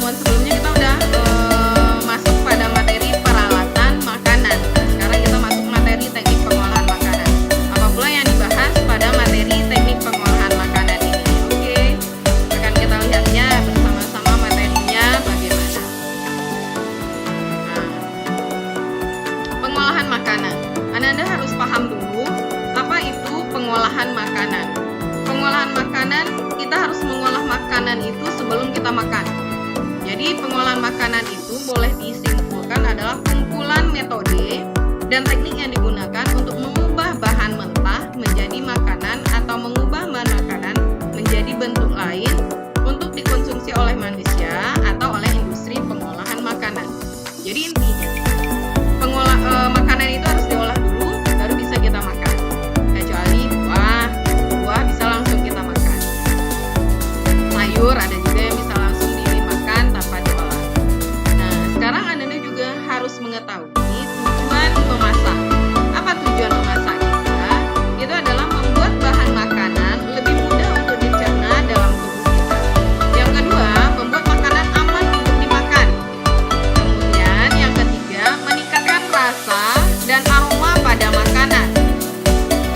pertemuan sebelumnya kita udah masuk pada materi peralatan makanan. Nah, sekarang kita masuk materi teknik pengolahan makanan. Apa pula yang dibahas pada materi teknik pengolahan makanan ini? Oke, akan kita lihatnya bersama-sama materinya bagaimana. Nah, pengolahan makanan. Anda harus paham dulu apa itu pengolahan makanan. Pengolahan makanan, kita harus mengolah makanan itu sebelum kita makan. Jadi pengolahan makanan itu boleh disimpulkan adalah kumpulan metode dan teknik yang digunakan untuk mengubah bahan mentah menjadi makanan atau mengubah bahan makanan menjadi bentuk lain untuk dikonsumsi oleh manusia atau oleh industri pengolahan makanan. Jadi intinya, makanan itu harus diolah dulu baru bisa kita makan. Kecuali buah bisa langsung kita makan. Sayur ada juga yang bisa langsung dimakan tanpa diolah. Nah, sekarang Anda juga harus mengetahui tujuan memasak. Apa tujuan memasak kita? Itu adalah membuat bahan makanan lebih mudah untuk dicerna dalam tubuh kita. Yang kedua, membuat makanan aman untuk dimakan. Kemudian yang ketiga, meningkatkan rasa dan aroma pada makanan.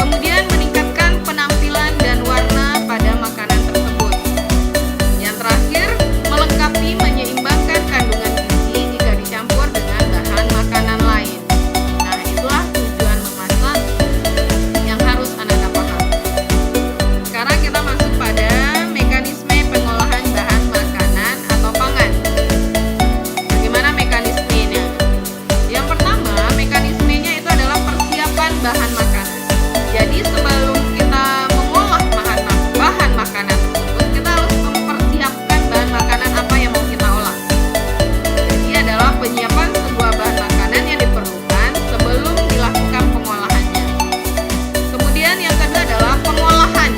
Kemudian meningkatkan penampilan dan warna pada makanan tersebut. Yang terakhir, melengkapi menyeimbangkan kandungan gizi jika dicampur dengan bahan makanan lain. Nah, itulah tujuan memasak yang harus Anda paham. Sekarang kita masuk pada mekanisme pengolahan bahan makanan atau pangan. Bagaimana mekanismenya? Yang pertama, mekanismenya itu adalah persiapan bahan makanan. Jadi sebelum kita mengolah bahan makanan tersebut, kita harus mempersiapkan bahan makanan apa yang mau kita olah. Jadi adalah penyiapan sebuah bahan makanan yang diperlukan sebelum dilakukan pengolahannya. Kemudian yang kedua adalah pengolahan.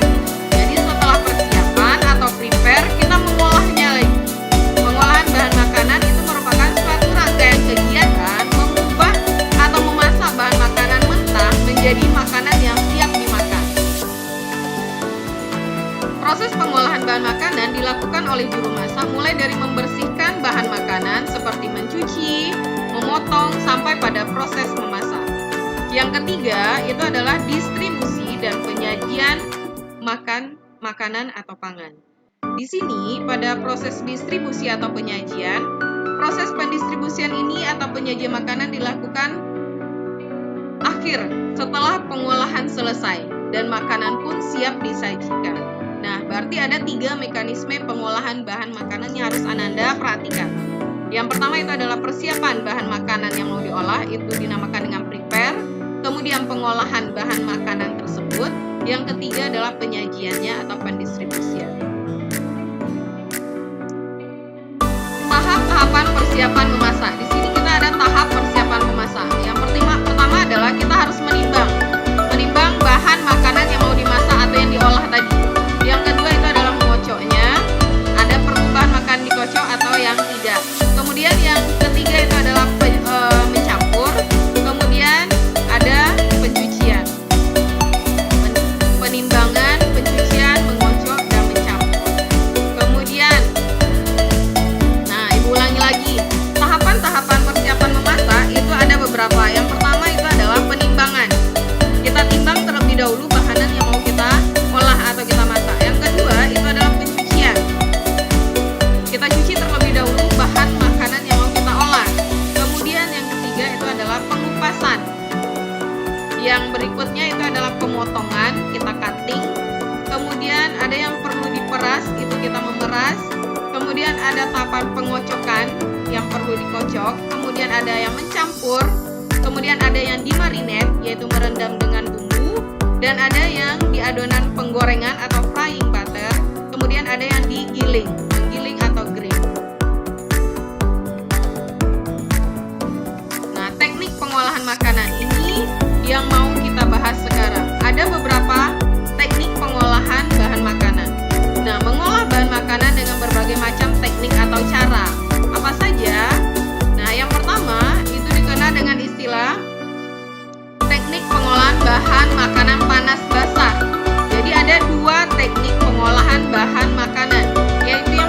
Jadi setelah persiapan atau prepare, kita mengolahnya lagi. Pengolahan bahan makanan itu merupakan suatu rangkaian kegiatan mengubah atau memasak bahan makanan mentah menjadi makanan yang siap dimakan. Proses pengolahan bahan makanan dilakukan oleh juru masak mulai dari membersihkan bahan makanan seperti mencuci, memotong, sampai pada proses memasak. Yang ketiga itu adalah distribusi dan penyajian makanan atau pangan. Di sini pada proses distribusi atau penyajian, proses pendistribusian ini atau penyajian makanan dilakukan akhir setelah pengolahan selesai dan makanan pun siap disajikan. Nah, berarti ada 3 mekanisme pengolahan bahan makanan yang harus Anda perhatikan. Yang pertama itu adalah persiapan bahan makanan yang mau diolah, itu dinamakan dengan prepare. Kemudian pengolahan bahan makanan tersebut. Yang ketiga adalah penyajiannya atau pendistribusiannya. Tahap-tahapan persiapan memasak. Di sini kita ada tahap persiapan memasak. Yang pertama adalah kita harus menimbang bahan makanan yang mau dimasak atau yang diolah tadi. Yang kedua itu adalah mengocoknya. Ada perlu bahan makanan dikocok atau yang tidak. Kemudian yang ketiga itu adalah mencampur. Kemudian ada pencucian. Penimbangan, pencucian, mengocok, dan mencampur. Kemudian, nah, ibu ulangi lagi. Tahapan-tahapan persiapan memasak itu ada beberapa. Yang pertama itu adalah penimbangan. Kita timbang terlebih dahulu bahan yang mau kita olah atau kita masak. Yang kedua itu adalah pencucian. Kita cuci terlebih dahulu bahan makanan yang mau kita olah. Kemudian yang ketiga itu adalah pengupasan. Yang berikutnya itu adalah pemotongan, kita cutting. Kemudian ada yang perlu diperas, itu kita memeras. Kemudian ada tahapan pengocokan yang perlu dikocok. Kemudian ada yang mencampur. Kemudian ada yang dimarinate, yaitu merendam dengan bumbu. Dan ada yang di adonan penggorengan atau frying butter. Kemudian ada yang digiling, menggiling atau grill. Nah, teknik pengolahan makanan ini yang mau kita bahas sekarang. Ada beberapa teknik pengolahan bahan makanan. Nah, mengolah bahan makanan dengan berbagai macam teknik atau cara. Apa saja? Nah, yang pertama itu dikenal dengan istilah teknik pengolahan bahan makanan panas basah. Jadi ada 2 teknik pengolahan bahan makanan, yaitu yang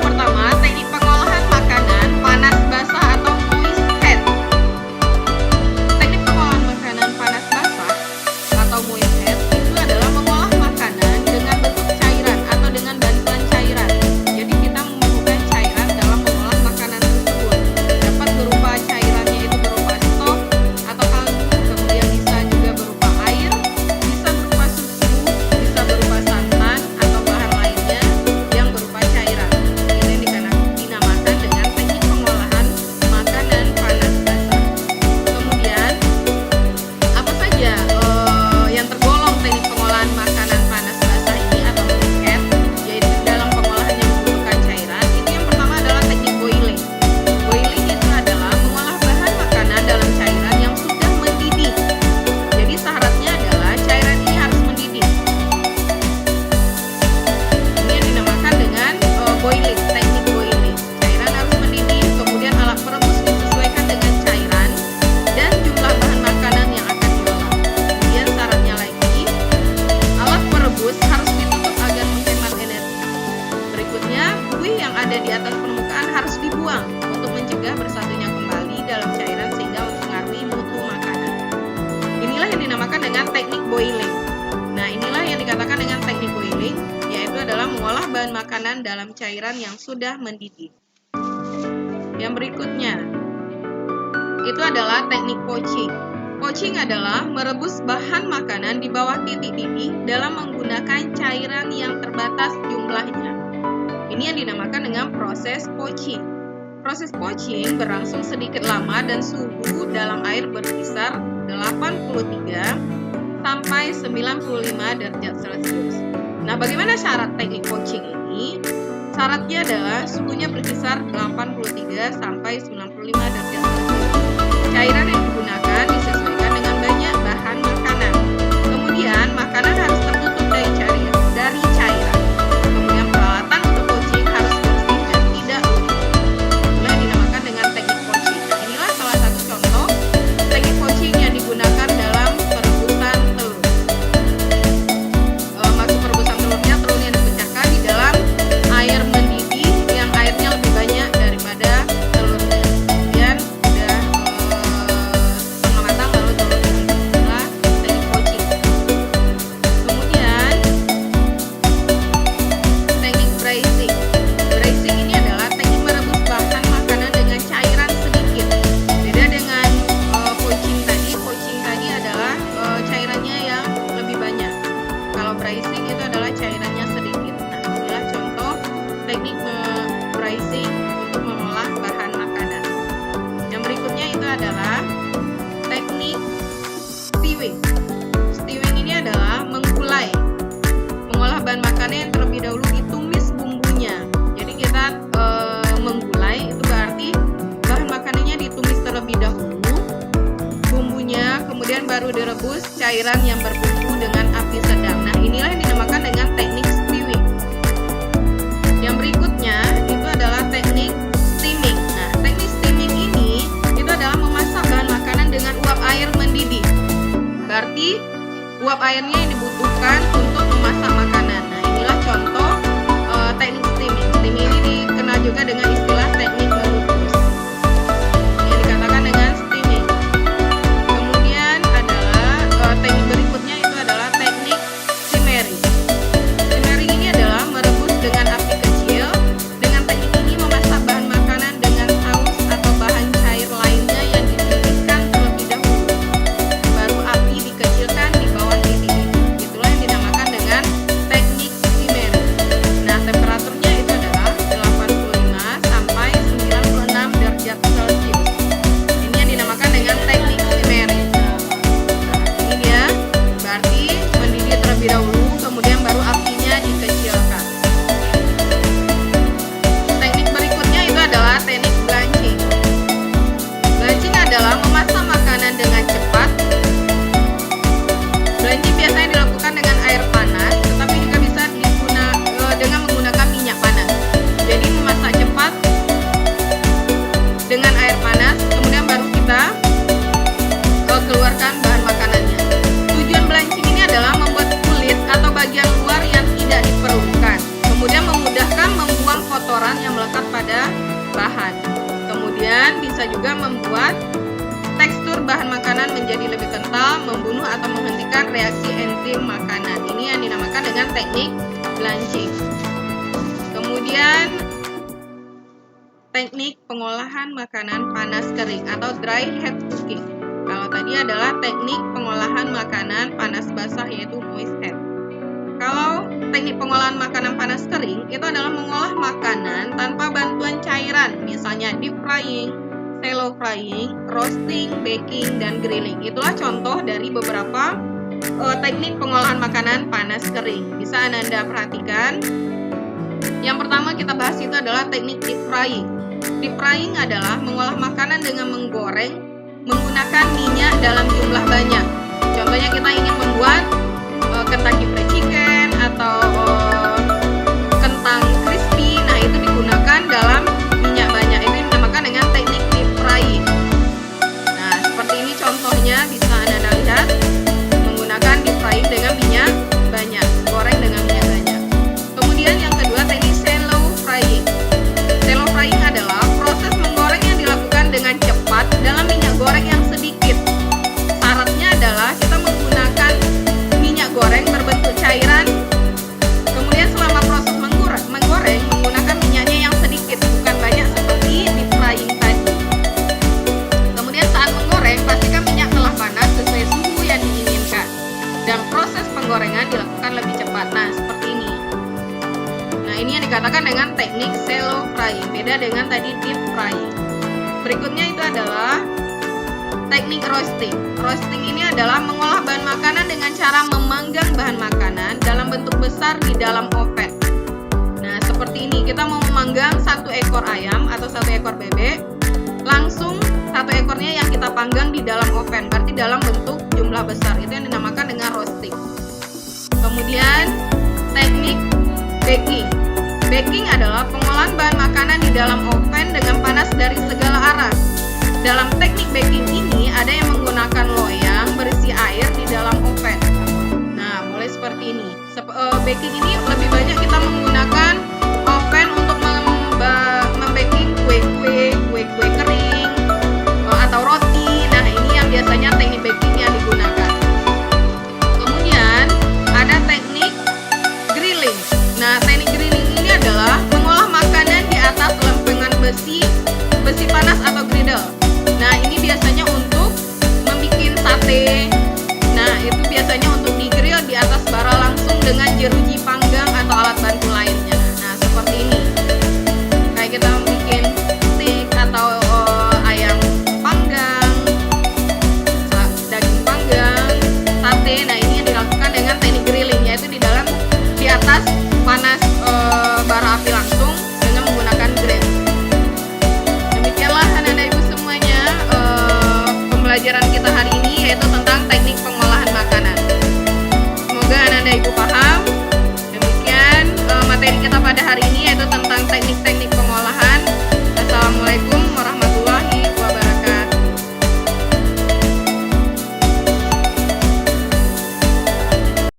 makanan harus dibuang untuk mencegah bersatunya kembali dalam cairan sehingga mempengaruhi mutu makanan. Inilah yang dinamakan dengan teknik boiling. Nah, inilah yang dikatakan dengan teknik boiling, yaitu adalah mengolah bahan makanan dalam cairan yang sudah mendidih. Yang berikutnya, itu adalah teknik poaching. Poaching adalah merebus bahan makanan di bawah titik didih dalam menggunakan cairan yang terbatas jumlahnya. Ini yang dinamakan dengan proses poaching. Proses poaching berlangsung sedikit lama dan suhu dalam air berkisar 83 sampai 95 derajat Celcius. Nah, bagaimana syarat teknik poaching ini? Syaratnya adalah suhunya berkisar 83 sampai 95 derajat Celcius. Cairan yang digunakan disesuaikan dengan banyak bahan makanan. Kemudian, makanan harus tertutup dari cairan. Kemudian, peralatan untuk poaching harus bersih dan tidak lumut. Inilah dinamakan dengan teknik poaching. Nah, inilah salah satu contoh teknik poaching yang digunakan dalam perebusan telur. Maksud perebusan telurnya, telurnya dipecahkan di dalam air mendidih yang airnya lebih banyak daripada telurnya. Kemudian udah setengah matang lalu telur dididih. Inilah teknik poaching. Kemudian teknik braising. Braising ini adalah teknik merebus bahan makanan dengan cairan sedikit. Beda dengan poaching tadi. Poaching tadi adalah cairannya yang lebih banyak. Kalau braising itu adalah cairannya sedikit. Nah, inilah contoh teknik braising untuk mengolah bahan makanan. Yang berikutnya itu adalah teknik stewing. Stewing ini adalah menggulai. Mengolah bahan makanan yang terlebih dahulu ditumis bumbunya. Jadi kita menggulai itu berarti bahan makanannya ditumis terlebih dahulu, bumbunya, kemudian baru direbus cairan yang berbumbu dengan api sedang. Nah, inilah yang dinamakan dengan teknik stewing. Yang berikutnya itu adalah teknik steaming. Nah, teknik steaming ini itu adalah memasak bahan makanan dengan uap air mendidih. Berarti uap airnya yang dibutuhkan untuk memasak makanan. Nah, inilah contoh teknik steaming. Steaming ini dikenal juga dengan istilah teknik mengukus. Yang dikatakan dengan steaming. Kemudian adalah teknik berikutnya itu adalah teknik simmering. Simmering ini adalah merebus dengan api kecil. Dengan teknik ini memasak bahan makanan dengan saus atau bahan cair lainnya yang dididihkan terlebih dahulu. Baru api dikecilkan di bawah titik didih. Itulah yang dinamakan dengan teknik simmering. Nah, temperaturnya itu adalah 85 sampai 96 derajat Celcius. Ini yang dinamakan dengan teknik simmering. Nah, ini dia. Berarti mendidih terlebih dahulu, kemudian baru apinya dikecilkan. Teknik berikutnya itu adalah teknik blanching. Blanching adalah memasak makanan dengan cepat. Blanching biasanya dilakukan dengan air panas, tetapi juga bisa dengan menggunakan minyak panas. Jadi memasak cepat dengan air panas, kemudian baru kita keluarkan bahan makanannya. Tujuan blanching ini adalah membuat kulit atau bagian luar yang tidak diperlukan, kemudian memudahkan membuang kotoran yang melekat pada bahan. Kemudian bisa juga membuat tekstur bahan makanan menjadi lebih kental, membunuh atau menghentikan reaksi enzim makanan. Ini yang dinamakan dengan teknik blanching. Kemudian teknik pengolahan makanan panas kering atau dry heat cooking. Kalau tadi adalah teknik pengolahan makanan panas basah yaitu moist heat. Kalau teknik pengolahan makanan panas kering itu adalah mengolah makanan tanpa bantuan cairan, misalnya deep frying, shallow frying, roasting, baking, dan grilling. Itulah contoh dari beberapa teknik pengolahan makanan panas kering. Bisa Anda perhatikan. Yang pertama kita bahas itu adalah teknik deep frying. Deep frying adalah mengolah makanan dengan menggoreng menggunakan minyak dalam jumlah banyak. Contohnya kita ingin membuat Kentucky Fried Chicken atau kentang crispy. Nah, itu digunakan dalam minyak banyak. Itu dinamakan dengan teknik deep frying. Nah, seperti ini contohnya bisa Anda lihat menggunakan deep frying dengan minyak banyak, goreng dengan minyak banyak. Kemudian yang kedua teknik shallow frying. Shallow frying adalah fry. Berikutnya itu adalah teknik roasting. Roasting ini adalah mengolah bahan makanan dengan cara memanggang bahan makanan dalam bentuk besar di dalam oven. Nah, seperti ini, kita mau memanggang 1 ekor ayam atau 1 ekor bebek, langsung 1 ekornya yang kita panggang di dalam oven, berarti dalam bentuk jumlah besar. Itu yang dinamakan dengan roasting. Kemudian teknik baking. Baking adalah pengolahan bahan makanan di dalam oven dengan panas dari segala arah. Dalam teknik baking ini ada yang menggunakan loyang berisi air di dalam oven. Nah, mulai seperti ini. Baking ini lebih banyak kita menggunakan oven untuk membaking kue kering atau roti. Nah, ini yang biasanya teknik baking yang digunakan. Kemudian ada teknik grilling. Nah, teknik grilling ini adalah mengolah makanan di atas lempengan besi panas atau griddle. Nah, ini biasanya untuk membuat sate. Nah, itu biasanya untuk digrill di atas bara langsung dengan jeruji panggang atau alat bantu lainnya. Nah, seperti ini. Kayak kita bikin steak atau ayam panggang, daging panggang, sate. Nah, ini yang dilakukan dengan teknik grilling, yaitu di atas panas bara api langsung dengan menggunakan grill. Demikianlah anak-anak ibu semuanya pembelajaran kita hari